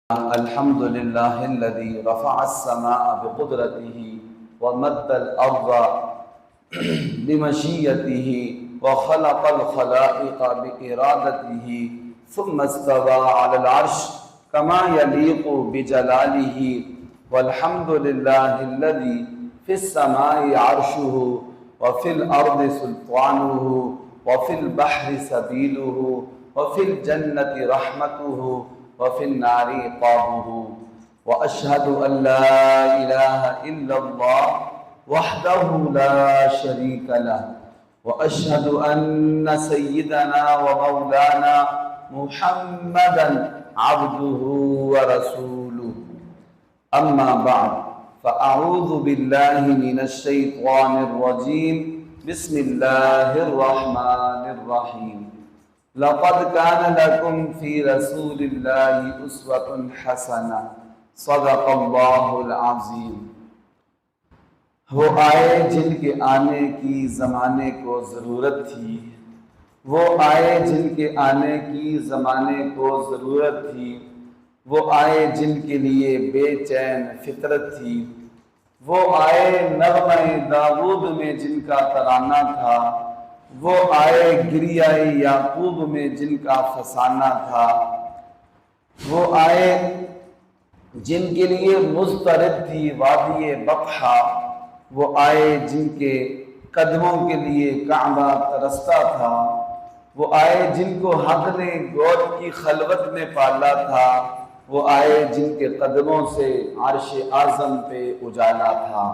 الحمد لله الذي رفع السماء بقدرته ومد الأرض بمشيته وخلق الخلائق بإرادته ثم استوى على العرش كما يليق بجلاله والحمد لله الذي في السماء عرشه وفي الأرض سلطانه وفي البحر سبيله وفي الجنة رحمته وفي النار عقابه وأشهد أن لا إله إلا الله وحده لا شريك له وأشهد أن سيدنا ومولانا محمدا عبده ورسوله أما بعد فأعوذ بالله من الشيطان الرجيم بسم الله الرحمن الرحيم لقد كان لكم في رسول الله أسوة حسنة صدق اللہ العظیم۔ وہ آئے جن کے آنے کی زمانے کو ضرورت تھی، وہ آئے جن کے آنے کی زمانے کو ضرورت تھی، وہ آئے جن کے لیے بے چین فطرت تھی، وہ آئے نغمہ داود میں جن کا ترانہ تھا، وہ آئے گریہ یعقوب میں جن کا فسانہ تھا، وہ آئے جن کے لیے مضطرب تھی وادی بقحہ، وہ آئے جن کے قدموں کے لیے کعبہ ترستا تھا، وہ آئے جن کو حق نے گود کی خلوت میں پالا تھا، وہ آئے جن کے قدموں سے عرش اعظم پہ اجالا تھا۔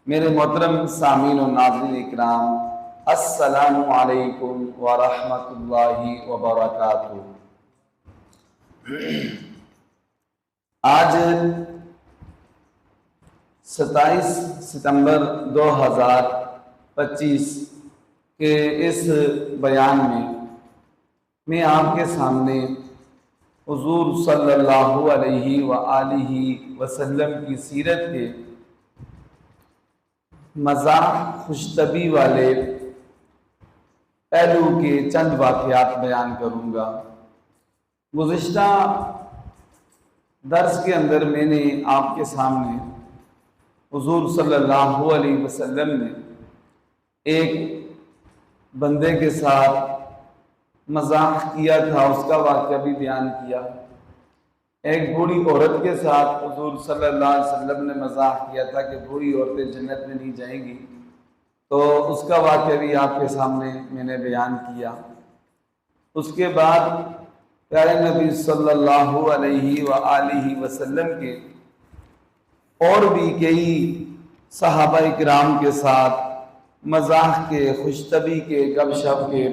میرے محترم سامعین و ناظرین اکرام، السلام علیکم ورحمۃ اللہ وبرکاتہ۔ آج 27 ستمبر 2025 کے اس بیان میں آپ کے سامنے حضور صلی اللہ علیہ وآلہ وسلم کی سیرت کے مزاح خوشطبی والے پہلو کے چند واقعات بیان کروں گا۔ گزشتہ درس کے اندر میں نے آپ کے سامنے حضور صلی اللہ علیہ وسلم نے ایک بندے کے ساتھ مزاح کیا تھا، اس کا واقعہ بھی بیان کیا۔ ایک بوڑھی عورت کے ساتھ حضور صلی اللہ علیہ وسلم نے مزاح کیا تھا کہ بوڑھی عورتیں جنت میں نہیں جائیں گی، تو اس کا واقعہ بھی آپ کے سامنے میں نے بیان کیا۔ اس کے بعد پیارے نبی صلی اللہ علیہ وآلہ وسلم کے اور بھی کئی صحابہ کرام کے ساتھ مزاح کے، خوشطبی کے، گپ شپ کے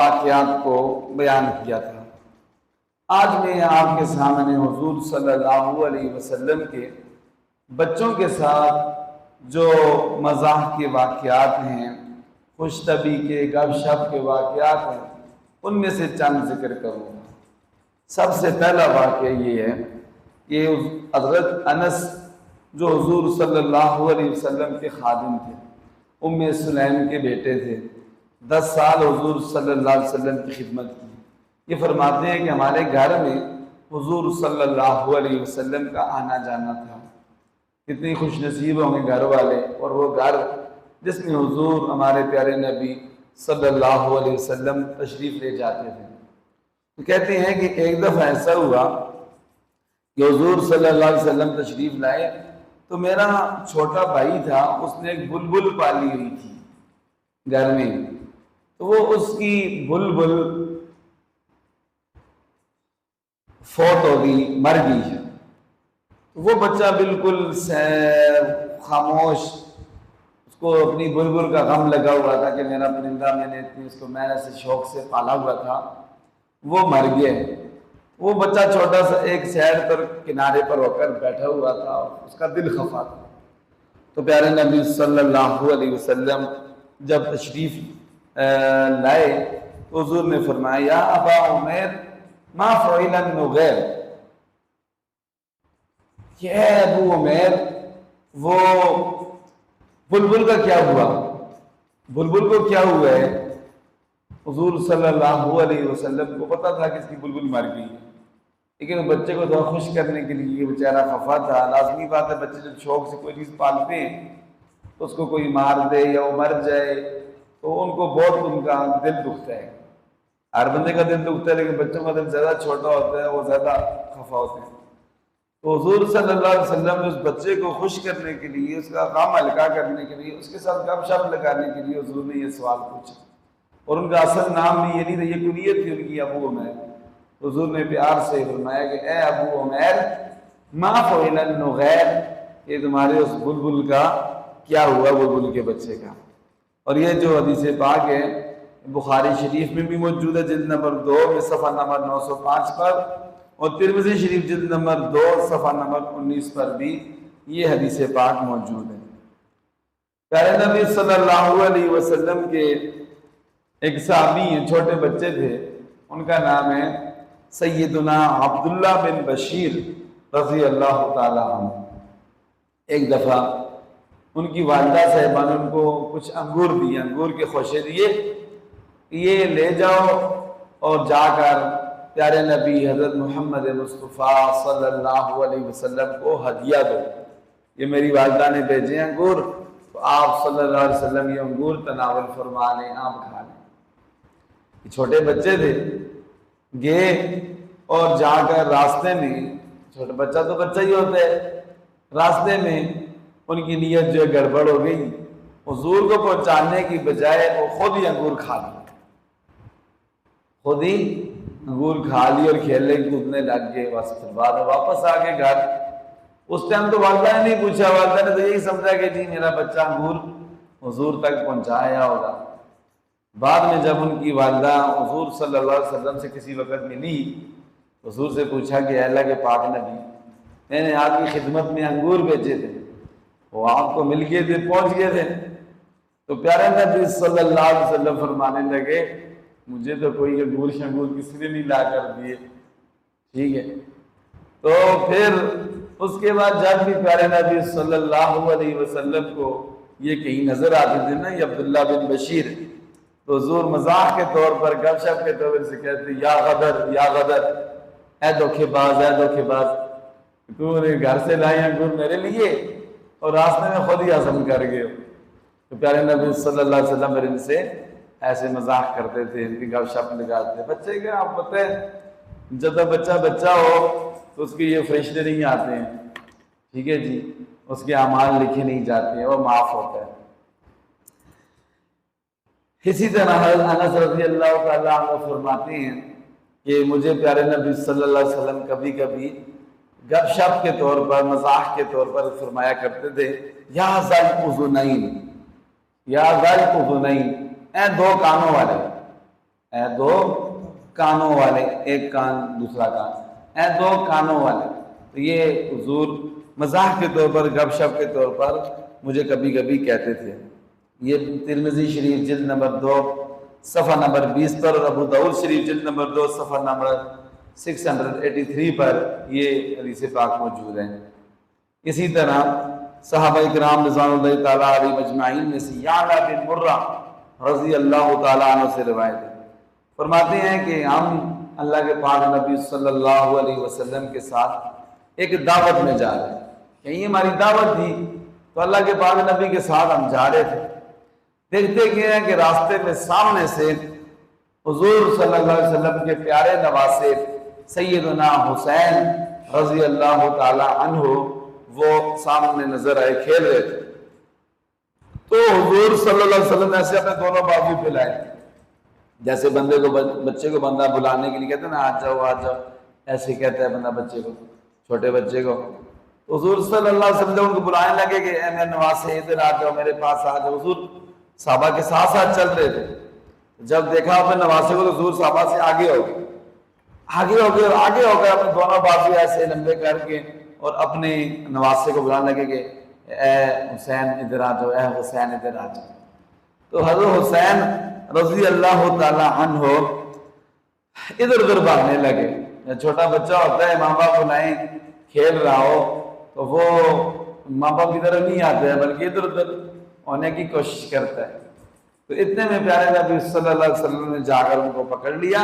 واقعات کو بیان کیا تھا۔ آج میں آپ کے سامنے حضور صلی اللہ علیہ وسلم کے بچوں کے ساتھ جو مزاح کے واقعات ہیں، خوشطبی کے، گپ شپ کے واقعات ہیں، ان میں سے چند ذکر کروں گا۔ سب سے پہلا واقعہ یہ ہے کہ حضرت انس جو حضور صلی اللہ علیہ وسلم کے خادم تھے، ام سلیم کے بیٹے تھے، 10 سال حضور صلی اللہ علیہ وسلم کی خدمت کی۔ یہ فرماتے ہیں کہ ہمارے گھر میں حضور صلی اللہ علیہ وسلم کا آنا جانا تھا۔ کتنی خوش نصیب ہوں گے گھر والے، اور وہ گھر جس میں حضور ہمارے پیارے نبی صلی اللہ علیہ وسلم تشریف لے جاتے تھے۔ تو کہتے ہیں کہ ایک دفعہ ایسا ہوا کہ حضور صلی اللہ علیہ وسلم تشریف لائے تو میرا چھوٹا بھائی تھا، اس نے ایک بلبل پالی ہوئی تھی گھر میں، تو وہ اس کی بلبل فوت ہو گئی، مر گئی ہے۔ وہ بچہ بالکل خاموش، اس کو اپنی بلبل کا غم لگا ہوا تھا کہ میرا پرندہ، میں نے اتنی اس کو محنت سے شوق سے پالا ہوا تھا، وہ مر گیا۔ وہ بچہ چھوٹا سا ایک سائڈ پر کنارے پر ہو کر بیٹھا ہوا تھا، اس کا دل خفا تھا۔ تو پیارے نبی صلی اللہ علیہ وسلم جب تشریف لائے تو حضور نے فرمایا، یا ابا عمیر ما فعل النغیر، کہ اے ابو عمیر وہ بلبل کا کیا ہوا؟ بلبل کو کیا ہوا ہے؟ حضور صلی اللہ علیہ وسلم کو پتا تھا کہ اس کی بلبل مر گئی ہے، لیکن بچے کو تھوڑا خوش کرنے کے لیے بیچارہ خفا تھا. لازمی بات ہے بچے جب شوق سے کوئی چیز پالتے ہیں تو اس کو کوئی مار دے یا وہ مر جائے تو ان کو بہت ان کا دل دکھتا ہے. ہر بندے کا دل دکھتا ہے لیکن بچوں کا دل زیادہ چھوٹا ہوتا ہے, وہ زیادہ خفا ہوتے ہیں. تو حضور صلی اللہ علیہ وسلم نے اس بچے کو خوش کرنے کے لیے, اس کا غم ہلکا کرنے کے لیے, اس کے ساتھ گپ شپ لگانے کے لیے حضور نے یہ سوال پوچھا. اور ان کا اصل نام بھی یہ نہیں تھا, یہ کنیت تھی ان کی, ابو عمیر. حضور نے پیار سے فرمایا کہ اے ابو عمیر ما فعل النغیر, یہ تمہارے اس بلبل کا کیا ہوا, بلبل کے بچے کا. اور یہ جو حدیث پاک ہے بخاری شریف میں بھی موجود ہے, جلد نمبر 2 میں صفحہ نمبر 905 پر, اور ترمذی شریف جلد نمبر 2 صفحہ نمبر 19 پر بھی یہ حدیث پاک موجود ہے. پیارے نبی صلی اللہ علیہ وسلم کے ایک صحابی ہیں, چھوٹے بچے تھے, ان کا نام ہے سیدنا عبداللہ بن بشیر رضی اللہ تعالی عنہ. ایک دفعہ ان کی والدہ صاحبہ نے ان کو کچھ انگور دیے, انگور کے خوشے دیے, یہ لے جاؤ اور جا کر پیارے نبی حضرت محمد مصطفیٰ صلی اللہ علیہ وسلم کو ہدیہ دو. یہ میری والدہ نے بھیجے انگور, تو آپ صلی اللہ علیہ وسلم یہ انگور تناول فرما لیں, آپ کھا لیں. یہ چھوٹے بچے تھے, گئے اور جا کر راستے میں, چھوٹا بچہ تو بچہ ہی ہوتا ہے, راستے میں ان کی نیت جو گڑبڑ ہو گئی, حضور کو پہنچانے کی بجائے وہ خود ہی انگور کھا لی, خود ہی انگور کھا لی اور کھیلنے کودنے لگ گئے. بس پھر بعد میں واپس آ گئے گھر. اس ٹائم تو والدہ نے نہیں پوچھا, والدہ نے تو یہی سمجھا کہ جی میرا بچہ انگور حضور تک پہنچایا ہوگا. بعد میں جب ان کی والدہ حضور صلی اللہ علیہ وسلم سے کسی وقت ملی, حضور سے پوچھا کہ اللہ کے پاک نبی, میں نے آپ کی خدمت میں انگور بھیجے تھے, وہ آپ کو مل گئے تھے, پہنچ گئے تھے. تو پیارے نبی صلی اللہ علیہ وسلم فرمانے لگے مجھے تو کوئی انگور شنگور کسی نے نہیں لا کر دیے. ٹھیک ہے, تو پھر اس کے بعد جب بھی پیارے نبی صلی اللہ علیہ وسلم کو یہ کہیں نظر آتے تھے نا, یہ عبداللہ بن بشیر, تو حضور مزاح کے طور پر, گپ شپ کے طور پر سے کہتے یا غدر, یا غدر, اے دھوکے باز, اے دھوکے باز, تو نے گھر سے لائے انگور میرے لیے اور راستے میں خود ہی ہضم کر گئے. تو پیارے نبی صلی اللہ علیہ وسلم ان سے ایسے مزاح کرتے تھے, ان کی گپ شپ لگاتے تھے. بچے کے آپ پتہ ہے جب تک بچہ ہو تو اس کے یہ فرشتے نہیں آتے ہیں, ٹھیک ہے جی, اس کے اعمال لکھے نہیں جاتے ہیں, وہ معاف ہوتا ہے. اسی طرح انس رضی اللہ تعالیٰ عنہ فرماتے ہیں کہ مجھے پیارے نبی صلی اللہ علیہ وسلم کبھی کبھی گپ شپ کے طور پر, مزاح کے طور پر فرمایا کرتے تھے یا ذل اذنین, یا ذل اذنین, اے دو کانوں والے, اے دو کانوں والے, ایک کان دوسرا کان, اے دو کانوں والے. تو یہ حضور مزاح کے طور پر, گپ شپ کے طور پر مجھے کبھی کبھی کہتے تھے. یہ ترمذی شریف جلد نمبر 2 صفحہ نمبر 20 پر, اور ابو داؤد شریف جلد نمبر 2 صفحہ نمبر 683 پر یہ حدیث پاک موجود ہے. اسی طرح صحابہ کرام رضوان اللہ تعالیٰ علیہ مجمعین میں سے یعلا بن مرہ رضی اللہ تعالیٰ عنہ سے روایت ہے, فرماتے ہیں کہ ہم اللہ کے پاک نبی صلی اللہ علیہ وسلم کے ساتھ ایک دعوت میں جا رہے ہیں, کہیں ہماری دعوت تھی تو اللہ کے پاک نبی کے ساتھ ہم جا رہے تھے. دیکھتے گئے ہیں کہ راستے میں سامنے سے حضور صلی اللہ علیہ وسلم کے پیارے نواسے سیدنا حسین رضی اللہ تعالی عنہ وہ سامنے نظر آئے, کھیل رہے تھے. تو حضور صلی اللہ علیہ وسلم نے ایسے اپنے دونوں بازو پہ لائے, جیسے بچے کو بندہ بلانے کے لیے کہتے ہیں نا آ جاؤ آ جاؤ, ایسے کہتا ہے بندہ بچے کو, چھوٹے بچے کو. حضور صلی اللہ علیہ وسلم ان کو بلانے لگے کہ اے میرے نواسے ادھر آ جاؤ, میرے پاس آ جاؤ. حضور صحابہ کے ساتھ ساتھ چل رہے تھے. جب دیکھا اپنے نواسے کو تو حضور صحابہ سے آگے ہو گئے, آگے ہو گئے اپنے دونوں بازو ایسے لمبے کر کے, اور اپنے نواسے کو بلانے لگے کہ اے حسین ادھر آ جاؤ, اے حسین ادھر آ جاؤ. تو حضرت حسین رضی اللہ تعالی عنہ ادھر ادھر بھاگنے لگے. چھوٹا بچہ ہوتا ہے, ماں باپ بلائیں کھیل رہا ہو تو وہ ماں باپ کی طرف نہیں آتا ہے بلکہ ادھر ادھر ہونے کی کوشش کرتا ہے. تو اتنے میں پیارے نبی صلی اللہ علیہ وسلم نے جا کر ان کو پکڑ لیا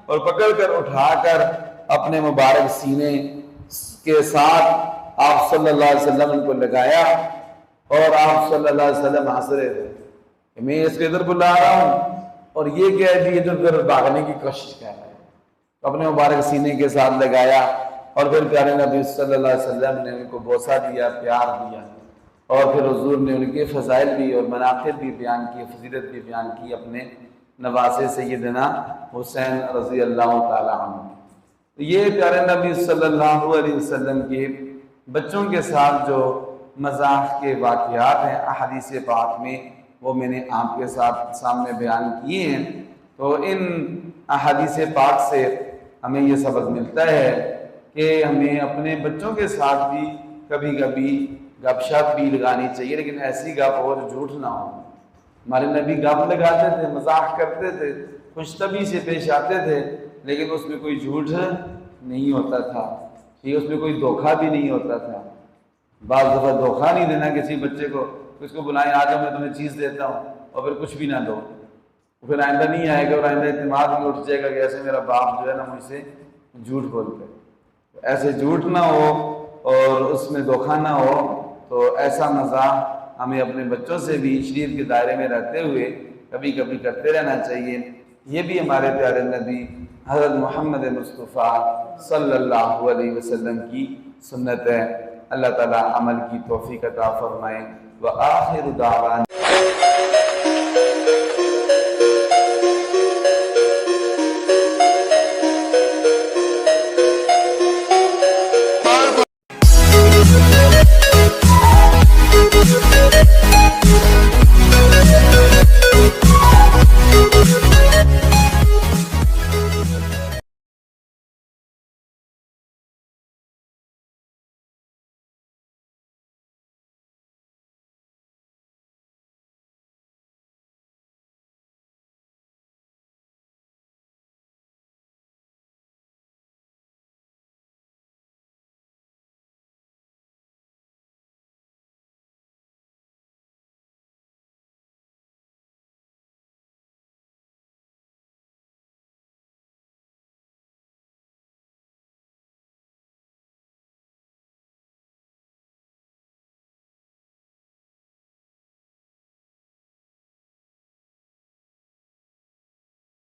اور پکڑ کر اٹھا کر اپنے مبارک سینے کے ساتھ آپ صلی اللہ علیہ وسلم ان کو لگایا اور آپ صلی اللہ علیہ وسلم ہنس رہے تھے کہ میں اس کو ادھر بلا رہا ہوں اور یہ کیا ہے ادھر ادھر بھاگنے کی کوشش کر رہا ہے. اپنے مبارک سینے کے ساتھ لگایا اور پھر پیارے نبی صلی اللہ علیہ وسلم نے ان کو بوسہ دیا، پیار دیا، اور پھر حضور نے ان کے فضائل بھی اور مناقب بھی بیان کی، فضیلت بھی بیان کی اپنے نواسے سیدنا حسین رضی اللہ تعالی عنہ. یہ پیارے نبی صلی اللہ علیہ وسلم کے بچوں کے ساتھ جو مزاح کے واقعات ہیں احادیث پاک میں، وہ میں نے آپ کے ساتھ سامنے بیان کیے ہیں. تو ان احادیث پاک سے ہمیں یہ سبق ملتا ہے کہ ہمیں اپنے بچوں کے ساتھ بھی کبھی کبھی گپ شپ بھی لگانی چاہیے، لیکن ایسی گپ ہو جو جھوٹ نہ ہو. ہمارے نبی گپ لگاتے تھے، مزاح کرتے تھے، خوش طبعی سے پیش آتے تھے، لیکن اس میں کوئی جھوٹ نہیں ہوتا تھا، اس میں کوئی دھوکہ بھی نہیں ہوتا تھا. بعض دفعہ دھوکہ نہیں دینا کسی بچے کو، اس کو بلائیں آ جاؤ میں تمہیں چیز دیتا ہوں اور پھر کچھ بھی نہ دو، پھر آئندہ نہیں آئے گا اور آئندہ اعتماد بھی اٹھ جائے گا کہ ایسے میرا باپ جو ہے نا مجھ سے جھوٹ بولتا ہے. ایسے جھوٹ نہ ہو اور اس میں دھوکہ نہ ہو. تو ایسا مزاح ہمیں اپنے بچوں سے بھی شریعت کے دائرے میں رہتے ہوئے کبھی کبھی کرتے رہنا چاہیے. یہ بھی ہمارے پیارے نبی حضرت محمد مصطفیٰ صلی اللہ علیہ وسلم کی سنت ہے. اللہ تعالیٰ عمل کی توفیق عطا فرمائے. وآخر دعوانا